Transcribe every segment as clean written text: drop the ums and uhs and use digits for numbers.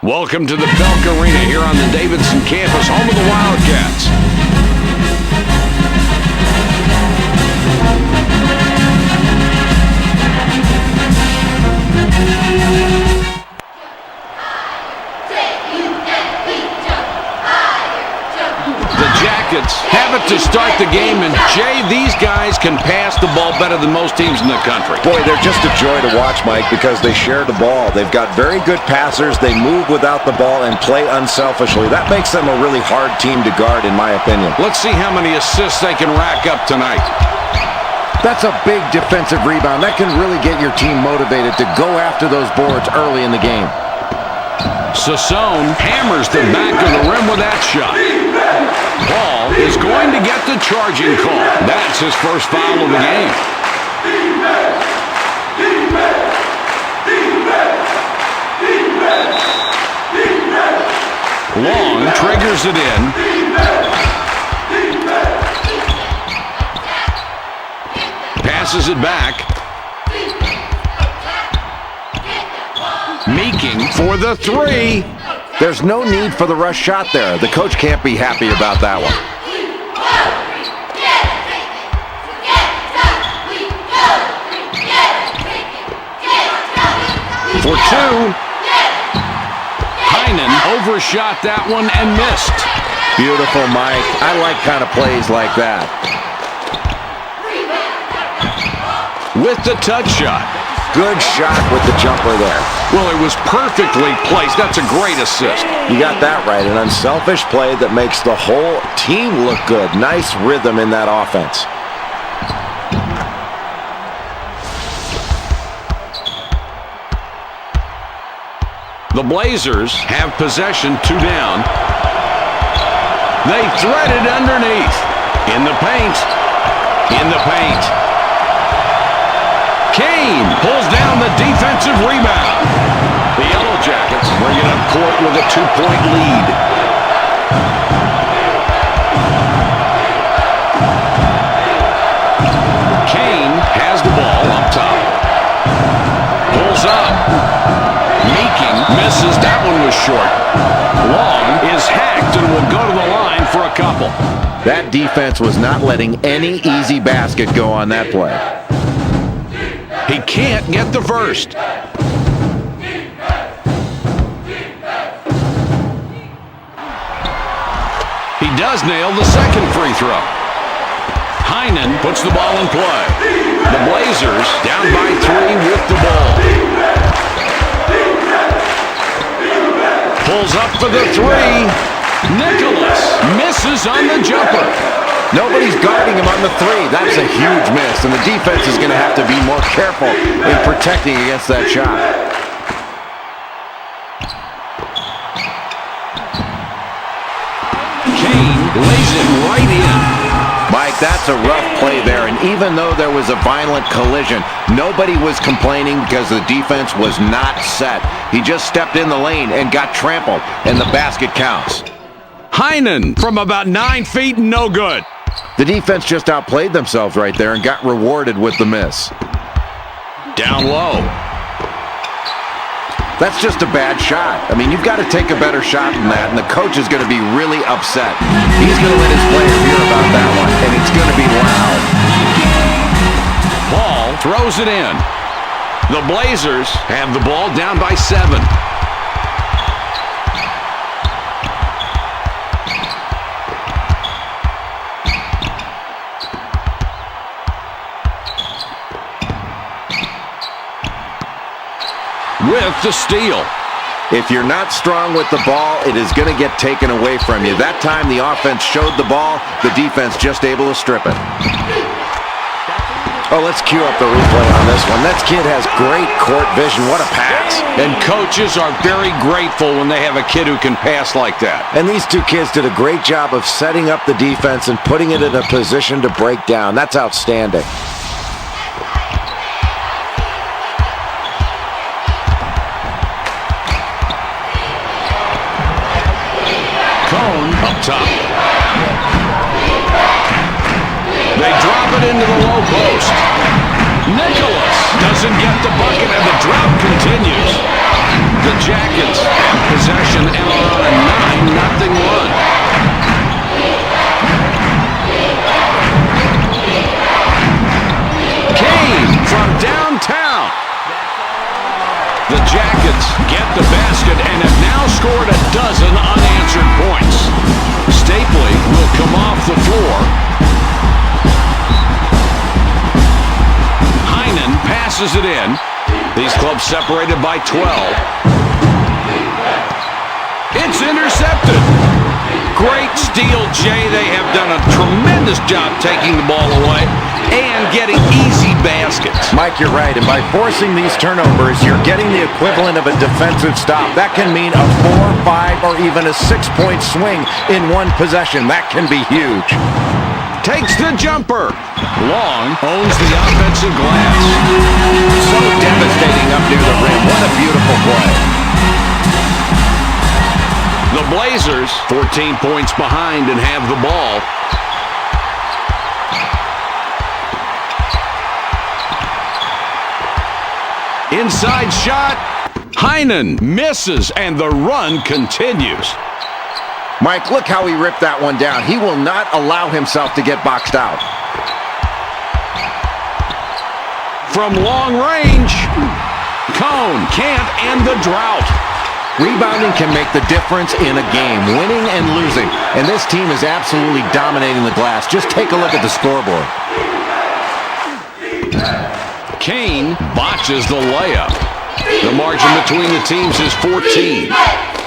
Welcome to the Belk Arena here on the Davidson campus, home of the Wildcats. The Jackets have it to start the game, and Jay, these guys can pass the ball better than most teams in the country. Boy, they're just a joy to watch, Mike, because they share the ball. They've got very good passers. They move without the ball and play unselfishly. That makes them a really hard team to guard, in my opinion. Let's see how many assists they can rack up tonight. That's a big defensive rebound. That can really get your team motivated to go after those boards early in the game. Sassone hammers the back of the rim with that shot. Paul is going to get the charging call. That's his first foul of the game. Long triggers it in. Passes it back. Meeking for the three. There's no need for the rush shot there. The coach can't be happy about that one. For two. Heinen overshot that one and missed. Beautiful, Mike. I like kind of plays like that. With the touch shot. Good shot with the jumper there. Well, it was perfectly placed. That's a great assist. You got that right. An unselfish play that makes the whole team look good. Nice rhythm in that offense. The Blazers have possession, 2 down. They thread it underneath. In the paint. In the paint. Kane pulls down the defensive rebound. The Yellow Jackets bring it up court with a 2-point lead. Kane has the ball up top. Pulls up. Meeking misses. That one was short. Long is hacked and will go to the line for a couple. That defense was not letting any easy basket go on that play. He can't get the first. He does nail the second free throw. Heinen puts the ball in play. The Blazers down by 3 with the ball. Pulls up for the three. Nicholas misses on the jumper. Nobody's guarding him on the three. That's a huge miss, and the defense is going to have to be more careful in protecting against that shot. Kane lays it right in. Mike, that's a rough play there, and even though there was a violent collision, nobody was complaining because the defense was not set. He just stepped in the lane and got trampled, and the basket counts. Heinen from about 9 feet, no good. The defense just outplayed themselves right there and got rewarded with the miss. Down low. That's just a bad shot. I mean, you've got to take a better shot than that, and the coach is going to be really upset. He's going to let his players hear about that one, and it's going to be loud. Paul throws it in. The Blazers have the ball down by 7. With the steal. If you're not strong with the ball, it is going to get taken away from you. That time the offense showed the ball, the defense just able to strip it. Oh, let's cue up the replay on this one. That kid has great court vision. What a pass. And coaches are very grateful when they have a kid who can pass like that. And these two kids did a great job of setting up the defense and putting it in a position to break down. That's outstanding. Up top. They drop it into the low post. Nicholas doesn't get the bucket, and the drought continues. The Jackets possession and are on a 9-0 run. Kane from downtown. The Jackets get the basket and have now scored a dozen unanswered points. Stapley will come off the floor. Heinen passes it in. These clubs separated by 12. It's intercepted. Great steal, Jay. They have done a tremendous job taking the ball away and getting easy baskets. Mike, you're right. And by forcing these turnovers, you're getting the equivalent of a defensive stop. That can mean a 4, 5, or even a 6-point swing in one possession. That can be huge. Takes the jumper. Long owns the offensive glass. So devastating up near the rim. What a beautiful play. The Blazers, 14 points behind and have the ball. Inside shot. Heinen misses, and the run continues. Mike, look how he ripped that one down. He will not allow himself to get boxed out. From long range, Cone can't end the drought. Rebounding can make the difference in a game, winning and losing. And this team is absolutely dominating the glass. Just take a look at the scoreboard. Kane botches the layup. The margin between the teams is 14.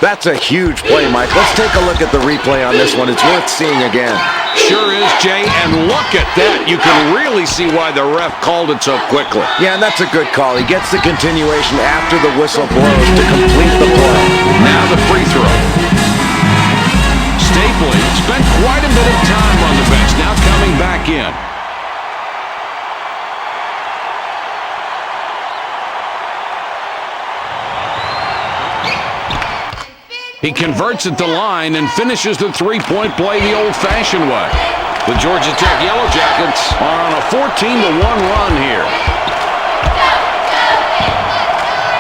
That's a huge play, Mike. Let's take a look at the replay on this one. It's worth seeing again. Sure is, Jay, and look at that. You can really see why the ref called it so quickly. Yeah, and that's a good call. He gets the continuation after the whistle blows to complete the play. Now the free throw. Stapley spent quite a bit of time on the bench, now coming back in. He converts at the line and finishes the three-point play the old-fashioned way. The Georgia Tech Yellow Jackets are on a 14-1 run here.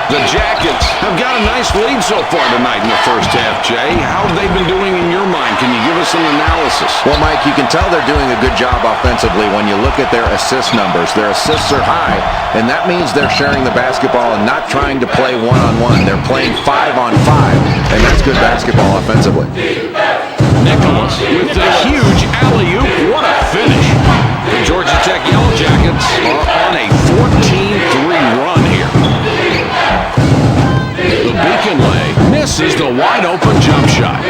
The Jackets have got a nice lead so far tonight in the first half, Jay. How have they been doing in your mind? Can you give us an analysis? Well, Mike, you can tell they're doing a good job offensively when you look at their assist numbers. Their assists are high, and that means they're sharing the basketball and not trying to play one-on-one. They're playing 5-on-5, and that's good basketball offensively. Nicholas with the huge alley-oop. What a finish. The Georgia Tech Yellow Jackets are on a 14-3 run here. The Beacon lay misses the wide-open jump shot.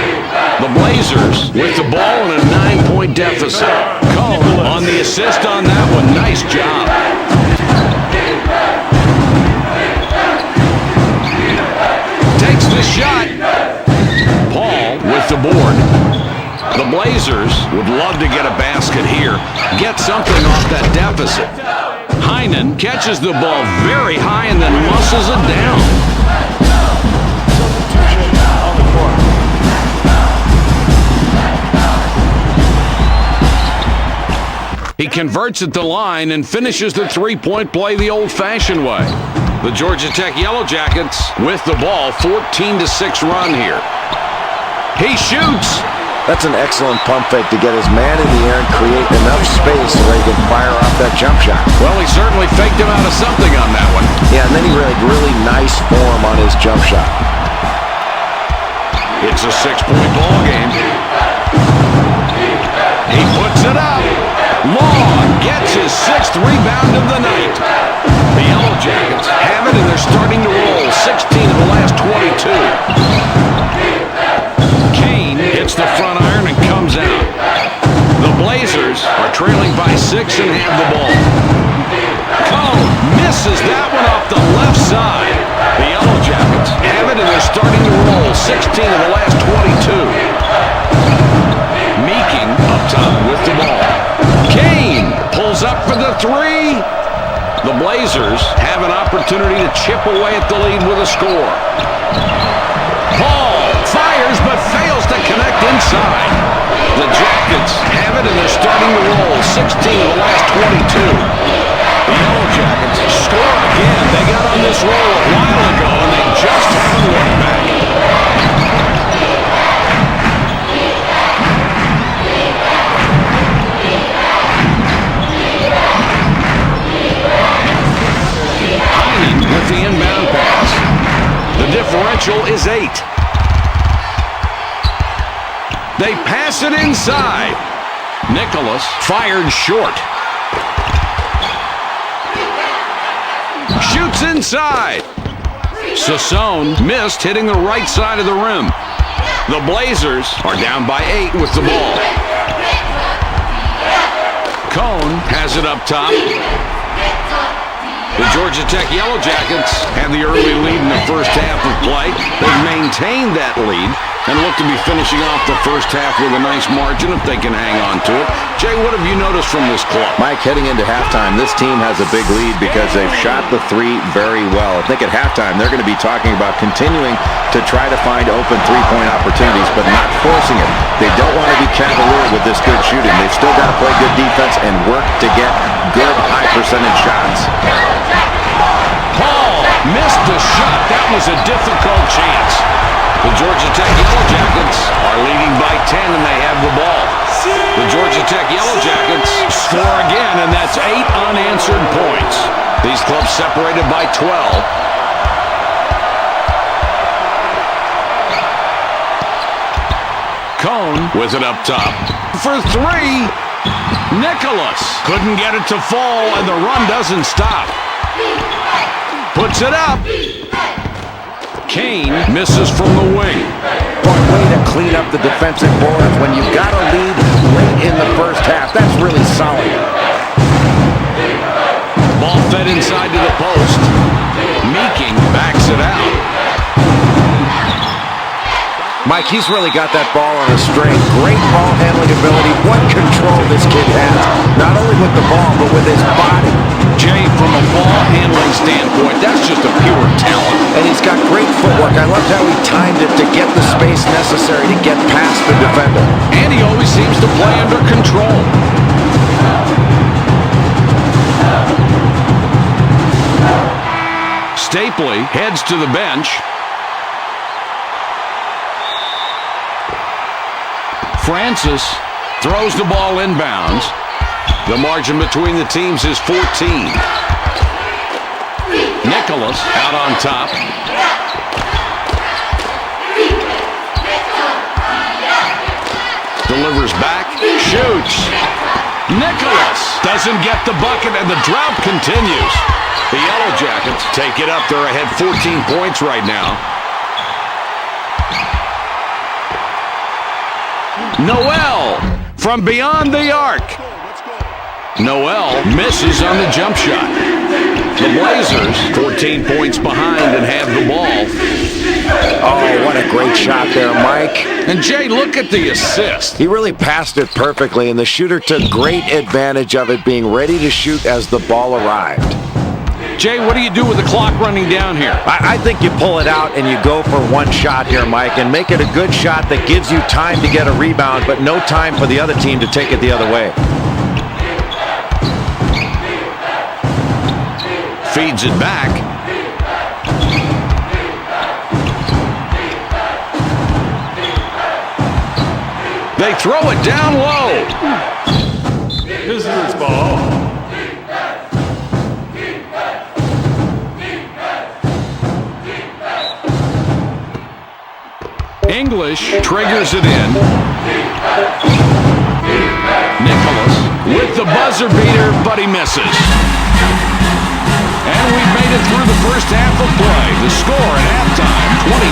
The Blazers with the ball in a 9-point deficit. Cone on the assist on that one. Nice job. Takes the shot. Paul with the board. The Blazers would love to get a basket here. Get something off that deficit. Heinen catches the ball very high and then muscles it down. He converts at the line and finishes the three-point play the old-fashioned way. The Georgia Tech Yellow Jackets with the ball, 14-6 run here. He shoots. That's an excellent pump fake to get his man in the air and create enough space so he can fire off that jump shot. Well, he certainly faked him out of something on that one. Yeah, and then he really nice form on his jump shot. It's a 6-point ball game. He puts it up. Long gets his 6th rebound of the night. The Yellow Jackets have it, and they're starting to roll. 16 of the last 22. Kane hits the front iron and comes out. The Blazers are trailing by 6 and have the ball. Cone misses that one off the left side. The Yellow Jackets have it, and they're starting to roll. 16 of the last 22. Meeking up top with the ball. Kane pulls up for the three. The Blazers have an opportunity to chip away at the lead with a score. Paul fires but fails to connect inside. The Jackets have it and they're starting to roll. 16 of the last 22. The Yellow Jackets score again. They got on this roll a while ago and they just haven't looked back. The differential is 8. They pass it inside. Nicholas fired short. Shoots inside. Sassone missed, hitting the right side of the rim. The Blazers are down by 8 with the ball. Cone has it up top. The Georgia Tech Yellow Jackets have the early lead in the first half of play. They've maintained that lead and look to be finishing off the first half with a nice margin if they can hang on to it. Jay, what have you noticed from this club? Mike, heading into halftime, this team has a big lead because they've shot the three very well. I think at halftime they're going to be talking about continuing to try to find open three-point opportunities, but not forcing it. They don't want to be cavalier with this good shooting. They've still got to play good defense and work to get good high-percentage shots. Paul missed the shot. That was a difficult chance. The Georgia Tech Yellow Jackets are leading by 10, and they have the ball. The Georgia Tech Yellow Jackets score again, and that's 8 unanswered points. These clubs separated by 12. Cone with it up top. For 3, Nicholas couldn't get it to fall, and the run doesn't stop. Puts it up. Kane misses from the wing. One way to clean up the defensive boards when you've got a lead late in the first half. That's really solid. Ball fed inside to the post. Meeking backs it out. Mike, he's really got that ball on a string. Great ball handling ability. What control this kid has. Not only with the ball, but with his body. Jay, from a ball handling standpoint, that's just a pure talent. And he's got great footwork. I loved how he timed it to get the space necessary to get past the defender. And he always seems to play under control. Stapley heads to the bench. Francis throws the ball inbounds. The margin between the teams is 14. Nicholas out on top. Delivers back, shoots. Nicholas doesn't get the bucket, and the drought continues. The Yellow Jackets take it up. They're ahead 14 points right now. Noel from beyond the arc. Noel misses on the jump shot. The Blazers 14 points behind and have the ball. Oh, what a great shot there, Mike. And Jay, look at the assist. He really passed it perfectly, and the shooter took great advantage of it, being ready to shoot as the ball arrived. Jay, what do you do with the clock running down here? I think you pull it out and you go for one shot here, Mike, and make it a good shot that gives you time to get a rebound, but no time for the other team to take it the other way. Feeds it back. They throw it down low. Visitors ball. English triggers it in. Nicholas with the buzzer beater, but he misses. And we've made it through the first half of play. The score at halftime, 24-12.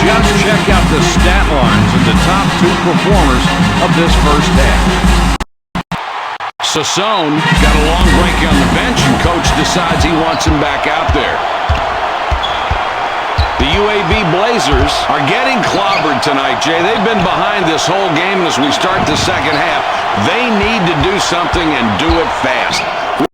Just check out the stat lines of the top 2 performers of this first half. Sassone got a long break on the bench, and coach decides he wants him back out there. The UAB Blazers are getting clobbered tonight, Jay. They've been behind this whole game, and as we start the second half, they need to do something and do it fast.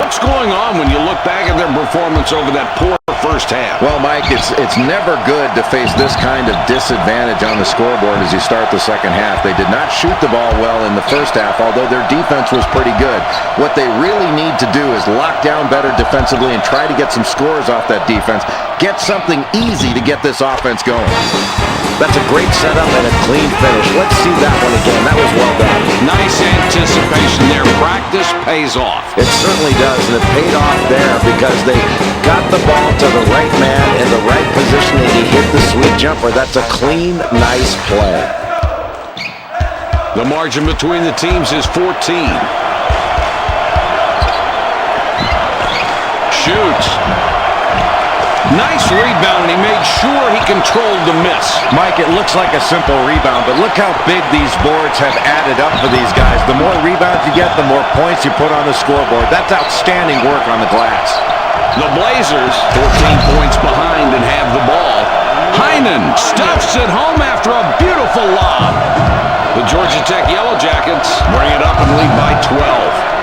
What's going on when you look back at their performance over that poor first first half. Well, Mike, it's never good to face this kind of disadvantage on the scoreboard as you start the second half. They did not shoot the ball well in the first half, although their defense was pretty good. What they really need to do is lock down better defensively and try to get some scores off that defense. Get something easy to get this offense going. That's a great setup and a clean finish. Let's see that one again. That was well done. Nice anticipation there. Practice pays off. It certainly does, and it paid off there because they got the ball to the right man in the right position, and he hit the sweet jumper. That's a clean, nice play. The margin between the teams is 14. Shoots. Nice rebound, and he made sure he controlled the miss. Mike, it looks like a simple rebound, but look how big these boards have added up for these guys. The more rebounds you get, the more points you put on the scoreboard. That's outstanding work on the glass. The Blazers, 14 points behind and have the ball. Heinen stuffs it home after a beautiful lob. The Georgia Tech Yellow Jackets bring it up and lead by 12.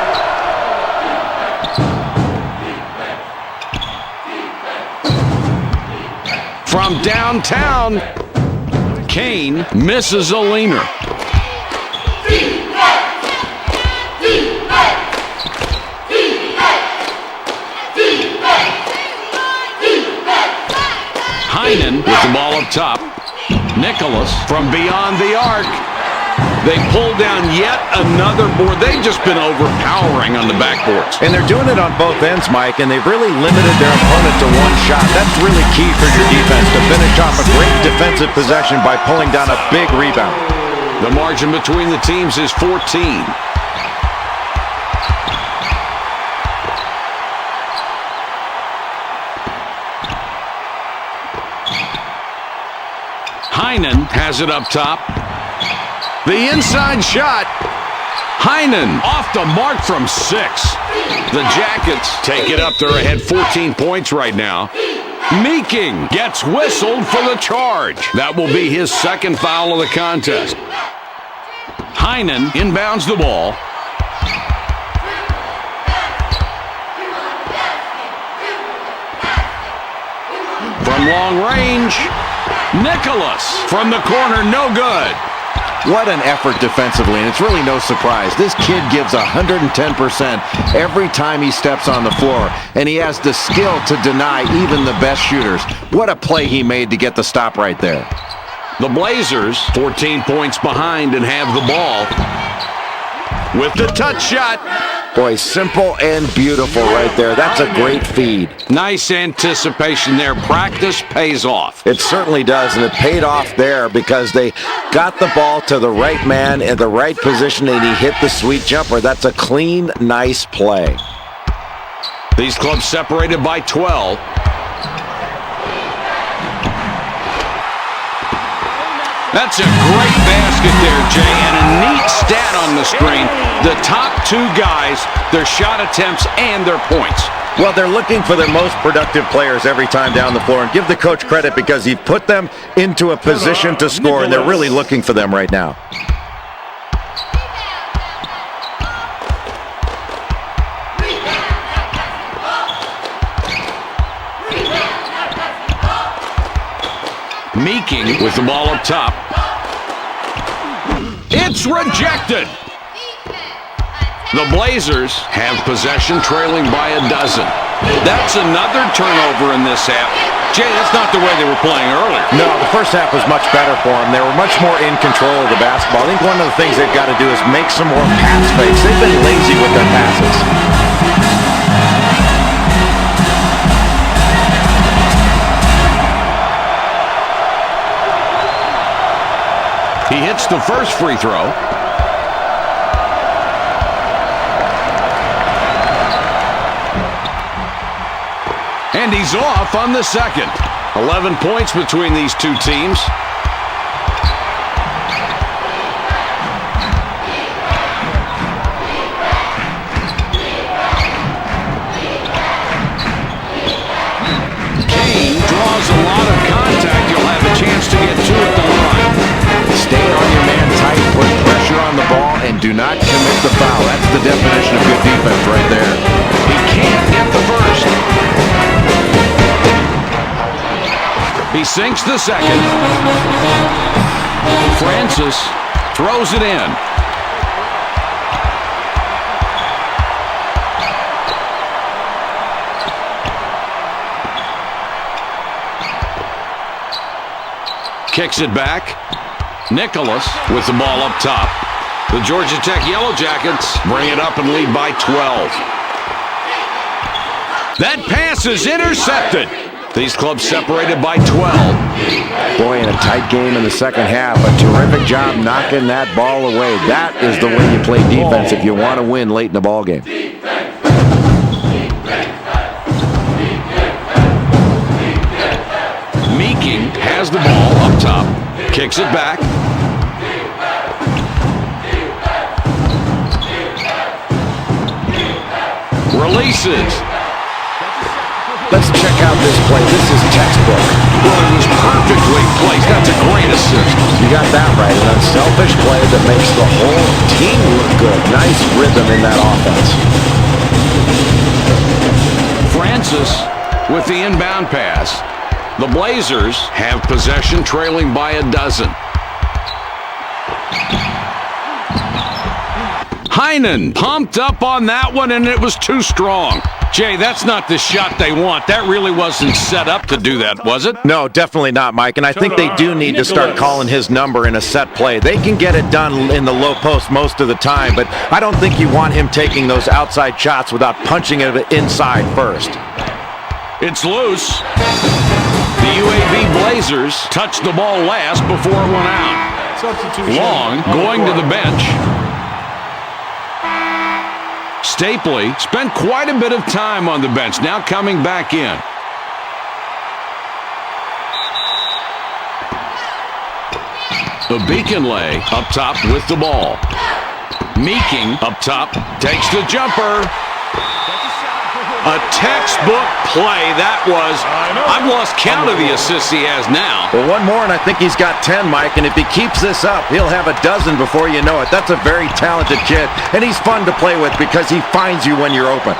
From downtown, Kane misses a leaner. Heinen with the ball up top. Nicholas from beyond the arc. They pull down yet another board. They've just been overpowering on the backboards. And they're doing it on both ends, Mike, and they've really limited their opponent to one shot. That's really key for your defense to finish off a great defensive possession by pulling down a big rebound. The margin between the teams is 14. Heinen has it up top. The inside shot. Heinen off the mark from 6. The Jackets take it up. They're ahead 14 points right now. Meeking gets whistled for the charge. That will be his second foul of the contest. Heinen inbounds the ball. From long range, Nicholas from the corner, no good. What an effort defensively, and it's really no surprise. This kid gives 110% every time he steps on the floor, and he has the skill to deny even the best shooters. What a play he made to get the stop right there. The Blazers, 14 points behind and have the ball. With the touch shot. Boy, simple and beautiful right there. That's a great feed. Nice anticipation there. Practice pays off. It certainly does, and it paid off there because they got the ball to the right man in the right position, and he hit the sweet jumper. That's a clean, nice play. These clubs separated by 12. That's a great basket there, Jay, and a neat stat on the screen. The top 2 guys, their shot attempts and their points. Well, they're looking for their most productive players every time down the floor, and give the coach credit because he put them into a position to score, and they're really looking for them right now. Meeking with the ball up top. It's rejected. The Blazers have possession, trailing by a dozen. That's another turnover in this half. Jay, that's not the way they were playing earlier. No, the first half was much better for them. They were much more in control of the basketball. I think one of the things they've got to do is make some more pass fakes. They've been lazy with their passes. He hits the first free throw. And he's off on the second. 11 points between these two teams. Kane draws a lot of contact. You'll have a chance to get two at the line. Stay on your man tight, put pressure on the ball, and do not commit the foul. That's the definition of good defense right there. He can't get the first. sinks the second. Francis throws it in. Kicks it back. Nicholas with the ball up top. The Georgia Tech Yellow Jackets bring it up and lead by 12. That pass is intercepted. These clubs separated by 12. Boy, in a tight game in the second half, a terrific job knocking that ball away. That is the way you play defense if you want to win late in the ball game. Meeking has the ball up top. Kicks it back. Releases. Let's check out this play. This is textbook. Well, it was perfectly placed. That's a great assist. You got that right. An unselfish play that makes the whole team look good. Nice rhythm in that offense. Francis with the inbound pass. The Blazers have possession, trailing by a dozen. Heinen pumped up on that one, and it was too strong. Jay, that's not the shot they want. That really wasn't set up to do that, was it? No, definitely not, Mike. And I think they do need to start calling his number in a set play. They can get it done in the low post most of the time, but I don't think you want him taking those outside shots without punching it inside first. It's loose. The UAB Blazers touched the ball last before it went out. Long going to the bench. Stapley spent quite a bit of time on the bench, now coming back in. Beaconley up top with the ball. Meeking up top takes the jumper. A textbook play that was. I've lost count of the assists he has now. Well, one more, and I think he's got 10, Mike. And if he keeps this up, he'll have a dozen before you know it. That's a very talented kid, and he's fun to play with because he finds you when you're open.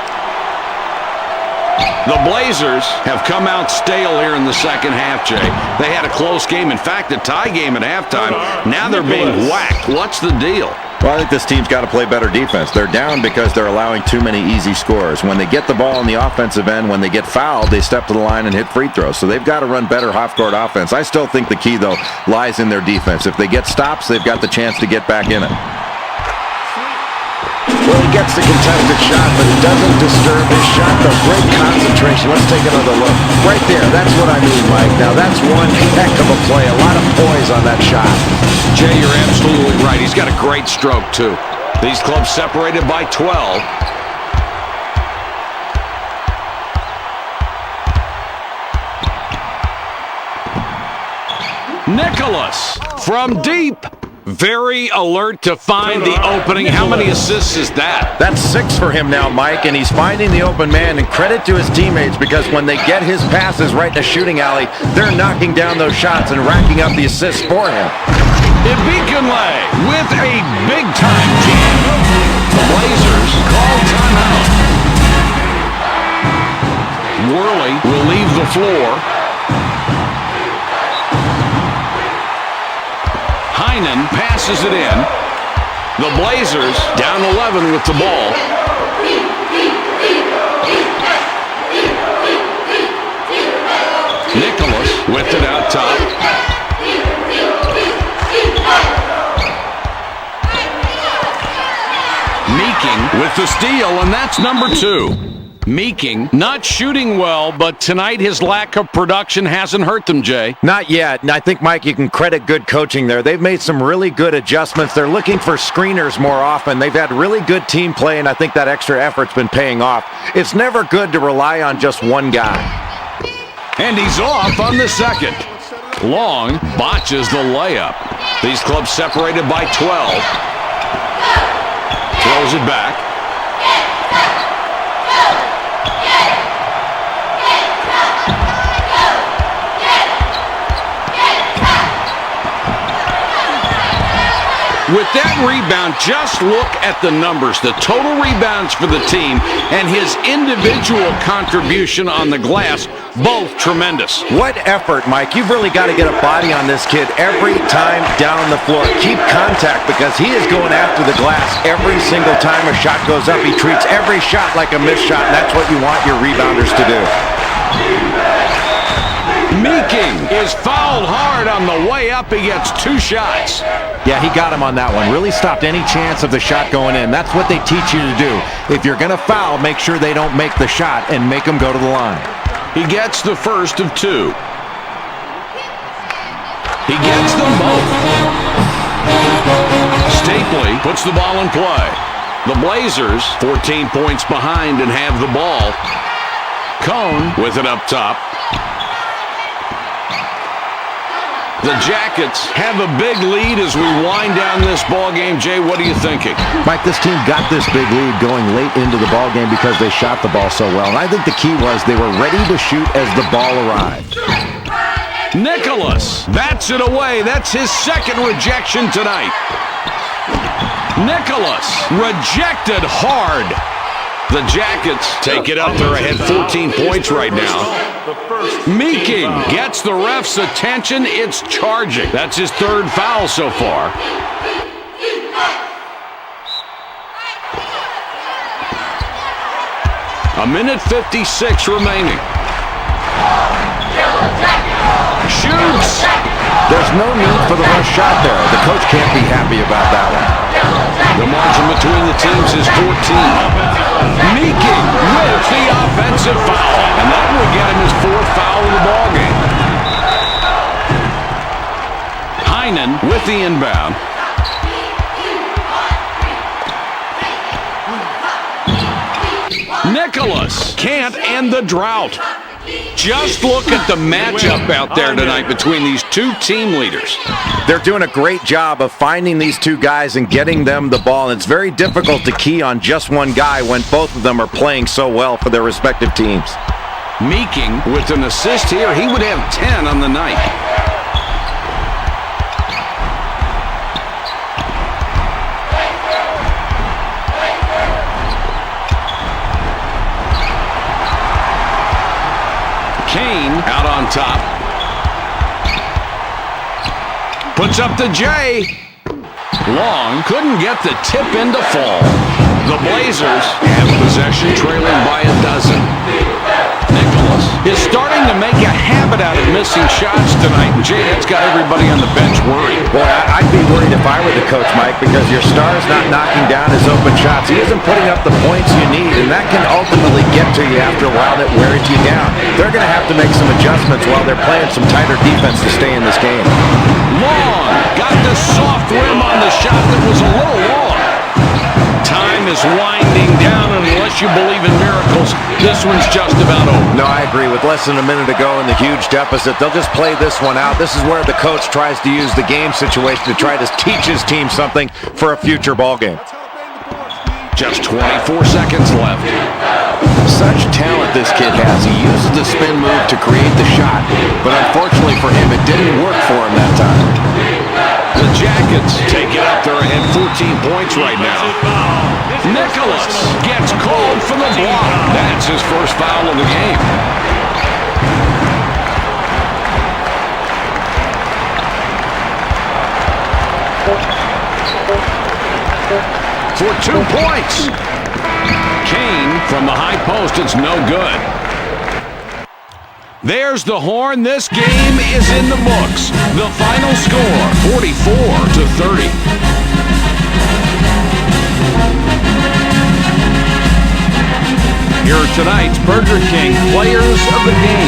The Blazers have come out stale here in the second half, Jay. They had a close game. In fact, a tie game at halftime. Now they're being whacked. What's the deal? Well, I think this team's got to play better defense. They're down because they're allowing too many easy scores. When they get the ball on the offensive end, when they get fouled, they step to the line and hit free throws. So they've got to run better half-court offense. I still think the key, though, lies in their defense. If they get stops, they've got the chance to get back in it. Well, he gets the contested shot, but it doesn't disturb his shot. The great concentration. Let's take another look. Right there, that's what I mean, Mike. Now, that's one heck of a play. A lot of poise on that shot. Jay, you're absolutely right. He's got a great stroke, too. These clubs separated by 12. Nicholas from deep. Very alert to find the opening. How many assists is that? That's 6 for him now, Mike, and he's finding the open man, and credit to his teammates because when they get his passes right in the shooting alley, they're knocking down those shots and racking up the assists for him. Beaconley with a big-time jam. The Blazers call timeout. Worley will leave the floor. Heinen passes it in. The Blazers down 11 with the ball. Nicholas with it out top. Meeking with the steal, and that's number 2. Meeking not shooting well, but tonight his lack of production hasn't hurt them, Jay. Not yet, and I think, Mike, you can credit good coaching there. They've made some really good adjustments. They're looking for screeners more often. They've had really good team play, and I think that extra effort's been paying off. It's never good to rely on just one guy. And he's off on the second. Long botches the layup. These clubs separated by 12. Throws it back. With that rebound, just look at the numbers. The total rebounds for the team and his individual contribution on the glass, both tremendous. What effort, Mike. You've really got to get a body on this kid every time down the floor. Keep contact because he is going after the glass every single time a shot goes up. He treats every shot like a missed shot, and that's what you want your rebounders to do. Meeking is fouled hard on the way up. He gets 2 shots. Yeah, he got him on that one. Really stopped any chance of the shot going in. That's what they teach you to do. If you're going to foul, make sure they don't make the shot and make them go to the line. He gets the first of 2. He gets them both. Stapley puts the ball in play. The Blazers 14 points behind and have the ball. Cone with it up top. The Jackets have a big lead as we wind down this ball game. Jay, what are you thinking? Mike, this team got this big lead going late into the ball game because they shot the ball so well. And I think the key was they were ready to shoot as the ball arrived. Nicholas bats it away. That's his second rejection tonight. Nicholas rejected hard. The Jackets take it up. They're ahead 14 points right now. Meeking gets the ref's attention. It's charging. That's his 3rd foul so far. A minute 56 remaining. Shoots. There's no need for the rush shot there. The coach can't be happy about that one. The margin between the teams is 14. Meeking with the offensive foul. And that will get him his 4th foul of the ballgame. Heinen with the inbound. Nicholas can't end the drought. Just look at the matchup out there tonight between these 2 team leaders. They're doing a great job of finding these 2 guys and getting them the ball. And it's very difficult to key on just one guy when both of them are playing so well for their respective teams. Meeking with an assist here. He would have 10 on the night. Kane out on top. Puts up the J. Long couldn't get the tip in to fall. The Blazers have possession, trailing by a dozen. Nicholas is starting to make a habit out of missing shots tonight. And Jay, that's got everybody on the bench worried. Boy, I'd be worried if I were the coach, Mike, because your star's not knocking down his open shots. He isn't putting up the points you need, and that can ultimately get to you after a while that wears you down. They're going to have to make some adjustments while they're playing some tighter defense to stay in this game. Long got the soft rim on the shot that was a little long. Time is winding down, and unless you believe in miracles, this one's just about over. No, I agree. With less than a minute to go in the huge deficit, they'll just play this one out. This is where the coach tries to use the game situation to try to teach his team something for a future ball game. Just 24 seconds left. Such talent this kid has. He uses the spin move to create the shot, but unfortunately for him, it didn't work for him that time. The Jackets take it up. They're ahead 14 points right now. Nicholas gets called for the block. That's his 1st foul of the game. For 2 points. Kane from the high post. It's no good. There's the horn. This game is in the books. The final score, 44-30. Here are tonight's Burger King Players of the Game.